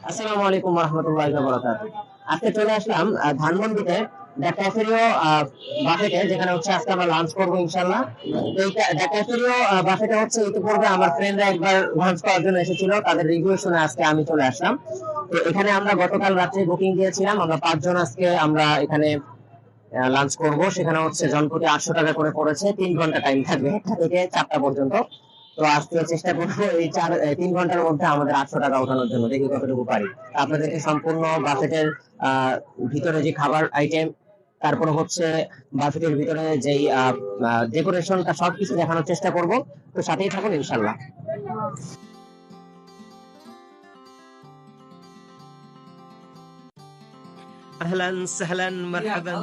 আসসালামু আলাইকুম রহমতুল্লাহি ওয়া বারাকাতুহু। আজকে চলে আসলাম ধানমন্ডিতে দ্য ক্যাফেরিও বাফেটে, যেখানে হচ্ছে আজকে আমরা লাঞ্চ করবো ইনশাল্লাহ। তো এই দ্য ক্যাফেরিও বাফেটে হচ্ছে ইতিপূর্বে আমার ফ্রেন্ডরা একবার লাঞ্চ করার জন্য এসেছিল, তাদের রিভিউ শুনে আজকে আমি চলে আসলাম। তো এখানে আমরা গতকাল রাত্রে বুকিং দিয়েছিলাম, আমরা 5 জন আজকে আমরা এখানে লাঞ্চ করব। সেখানে হচ্ছে জনপ্রতি 800 টাকা করে পড়েছে, 3 ঘন্টা টাইম থাকবে, 1টা থেকে 4টা পর্যন্ত। তো আজকে চেষ্টা করবো এই 3 ঘন্টার মধ্যে আমাদের 800 টাকা ওঠানোর জন্য, দেখি কতটুকু পারি। আপনাদেরকে সম্পূর্ণ বাফেটের ভিতরে যে খাবার আইটেম, তারপরে হচ্ছে বাফেটের ভিতরে যেই ডেকোরেশনটা, সবকিছু দেখানোর চেষ্টা করব। তো সাথেই থাকুন ইনশাল্লাহ। আহলান সাহলান মারহাবান।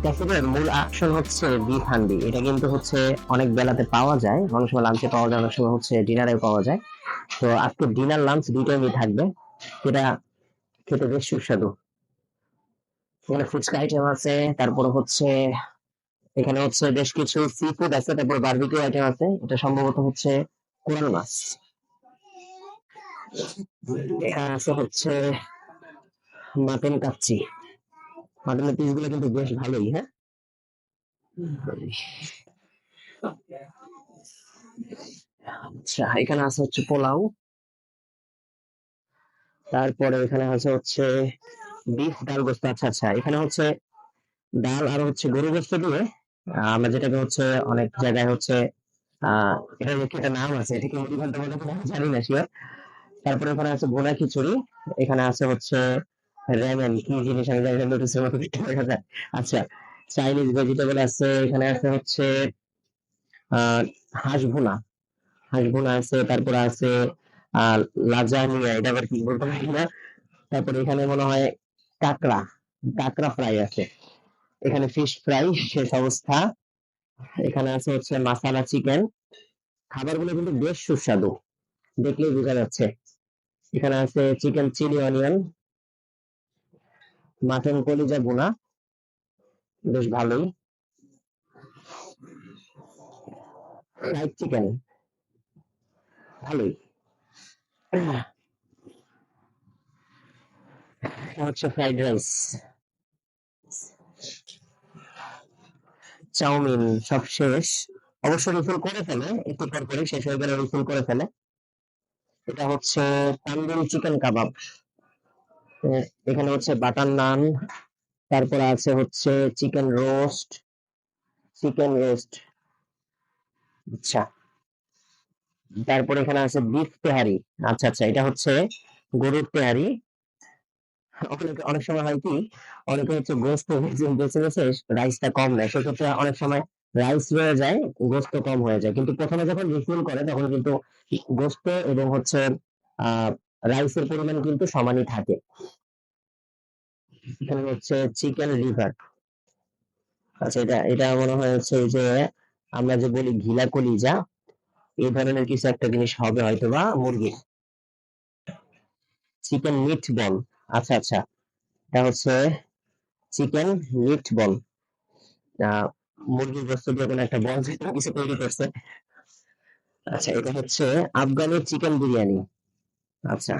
ক্যাফেটের মূল আকর্ষণ হচ্ছে বিফ হান্ডি। এটা কিন্তু হচ্ছে অনেক বেলাতে পাওয়া যায়, অনেক সময় লাঞ্চে পাওয়া যায়, অনেক সময় হচ্ছে ডিনারে পাওয়া যায়। তো আজকে ডিনার লাঞ্চ দুইটাই থাকবে, এটা খেতে বেশ সুস্বাদু। এখানে ফুচকা আইটেম আছে, তারপরে হচ্ছে এখানে হচ্ছে বেশ কিছু সি ফুড আছে, তারপর বারবিকিউ আইটেম আছে। এটা সম্ভবত হচ্ছে কোরাল মাছ। এখানে আছে হচ্ছে মাটন কাচ্চি। মাটনের পিস গুলো কিন্তু বেশ ভালোই, হ্যাঁ। আচ্ছা, এখানে আছে হচ্ছে পোলাও, তারপরে এখানে আছে হচ্ছে বিফ ডাল গোস্ত। আচ্ছা আচ্ছা, এখানে হচ্ছে ডাল আর হচ্ছে গরু গোস্ত দিয়ে আমরা যেটাকে হচ্ছে অনেক জায়গায় হচ্ছে এটার কি একটা নাম আছে, এটা কি মুড়ি ঘন্ট বলে কিনা আমি জানি না শিওর। তারপরে এখানে আছে ভুনা খিচুড়ি, এখানে আছে হচ্ছে রেমেন, কি জিনিস আমি জানি না, নোটিসের মতো দেখতে দেখা যায়। আচ্ছা, চাইনিজ ভেজিটেবল আছে, এখানে আছে হচ্ছে আহ হাঁস ভুনা, হাঁস ভুনা আছে, তারপরে আছে আহ লাজানিয়া, এটা আবার কি বলতে পারি না। তারপরে এখানে মনে হয় কাঁকড়া, কাঁকড়া ফ্রাই আছে। এখানে ফিশ ফ্রাই, শেষ অবস্থা। এখানে আছে হচ্ছে মাসালা চিকেন। খাবারগুলো কিন্তু বেশ সুস্বাদু, দেখলেই বোঝা যাচ্ছে। এখানে আছে চিকেন চিলি অনিয়ন, মাটন কলিজা ভুনা, বেশ ভালোই। ফ্রাইড চিকেন, ভালোই। হচ্ছে ফ্রাইড রাইস, চাউমিন, সব শেষ। অবশ্য রিফিল করে ফেলে, একটু পর পরে শেষ হয়ে গেলে রিফিল করে ফেলে। এটা হচ্ছে তান্দুরি চিকেন কাবাব। এখানে হচ্ছে বাটার নান, তারপরে আছে হচ্ছে চিকেন রোস্ট, চিকেন রোস্ট। আচ্ছা, তারপরে এখানে আছে বিফ তেহারি। আচ্ছা আচ্ছা, এটা হচ্ছে গরুর তেহারি। অনেক সময় হয় কি, অনেকে হচ্ছে গোস্ত বেছে বেছে রাইসটা কম নেয়, সেক্ষেত্রে অনেক সময় রাইস রয়ে যায়, গোস্ত কম হয়ে যায়। কিন্তু প্রথমে যখন রিফিল করে তখন কিন্তু গোস্ত এবং হচ্ছে আহ রাইসের পরিমাণ কিন্তু সমানই থাকে। এখানে হচ্ছে চিকেন লিভার। আচ্ছা, এটা এটা মনে হয় হচ্ছে এই যে আমরা যে বলি ঘিলা কলিজা, এই ধরনের কিছু একটা জিনিস হবে হয়তো বা মুরগির। চিকেন মিট বল। আচ্ছা আচ্ছা, এটা হচ্ছে চিকেন মিট বল। আহ মুরগির গোস্ত দিয়ে কোনো একটা বল জাতীয় কিছু তৈরি করছে। আচ্ছা, এটা হচ্ছে আফগানি চিকেন বিরিয়ানি। আচ্ছা,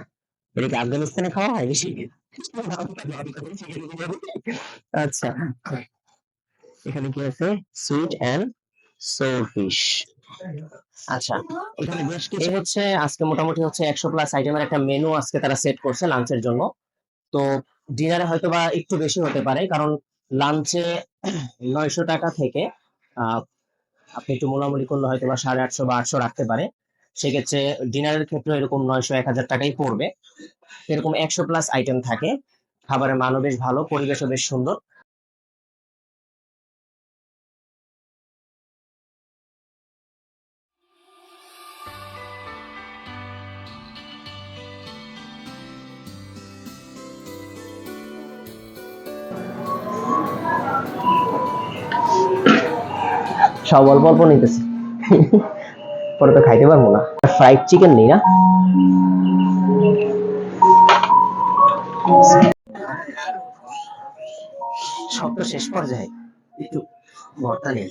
এটা কি আফগানিস্তানে খাওয়া হয় বেশি? আচ্ছা, এখানে কি আছে? Sweet and sour fish. আচ্ছা, এখানে বেশ কিছু হচ্ছে, আজকে মোটামুটি হচ্ছে 100+ আইটেমের একটা মেনু আজকে তারা সেট করছে লাঞ্চের জন্য। তো ডিনারে হয়তো বা একটু বেশি হতে পারে, কারণ লাঞ্চে 900 টাকা থেকে আহ আপনি একটু মোলামুলি করলে হয়তো বা 850 বা 800 রাখতে পারে। সেক্ষেত্রে ডিনারের ক্ষেত্রে এরকম 900-1000 টাকাই পড়বে। এরকম 100+ আইটেম থাকে। খাবারের মানও বেশ ভালো, পরিবেশও বেশ সুন্দর। সব অল্প অল্প নিতেছি, পরে তো খাইতে পারবো না। ফ্রাইড চিকেন নেই না? সব তো শেষ পর্যায়ে, একটু ভর্তা নেই।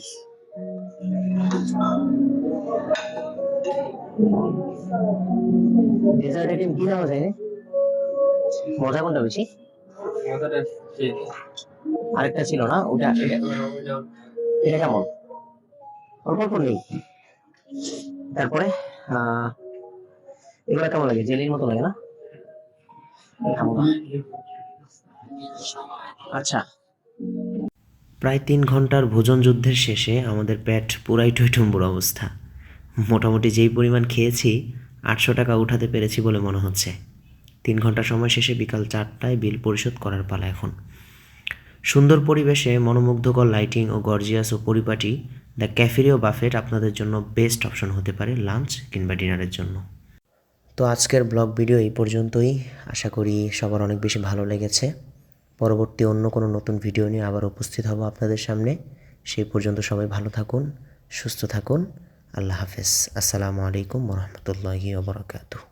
ডেজার্ট আইটেম কি দেওয়া যায়? মজা কোনটা বেশি? আরেকটা ছিল না ওটা, এটা কেমন? অল্প অল্প নেই। তারপরে আহ এগুলো কেমন লাগে? জেলির মতো লাগে না? খাবো না। আচ্ছা, প্রায় 3 ঘন্টার ভোজন যুদ্ধের শেষে আমাদের পেট পুরাই টইটুম্বুর অবস্থা। মোটামুটি যেই পরিমাণ খেয়েছি 800 টাকা উঠাতে পেরেছি বলে মনে হচ্ছে। 3 ঘন্টা সময় শেষে বিকাল 4টায় বিল পরিশোধ করার পালা এখন। সুন্দর পরিবেশে মনোমুগ্ধকর লাইটিং ও গর্জিয়াস ও পরিপাটি দ্য ক্যাফেরিও বাফেট আপনাদের জন্য বেস্ট অপশন হতে পারে লাঞ্চ কিংবা ডিনারের জন্য। তো আজকের ব্লগ ভিডিও এই পর্যন্তই। আশা করি সবার অনেক বেশি ভালো লেগেছে। পরবর্তী অন্য কোনো নতুন ভিডিও নিয়ে আবার উপস্থিত হব আপনাদের সামনে। সেই পর্যন্ত সবাই ভালো থাকুন, সুস্থ থাকুন। আল্লাহ হাফেজ। আসসালামু আলাইকুম ওয়া রাহমাতুল্লাহি ওয়া বারাকাতুহু।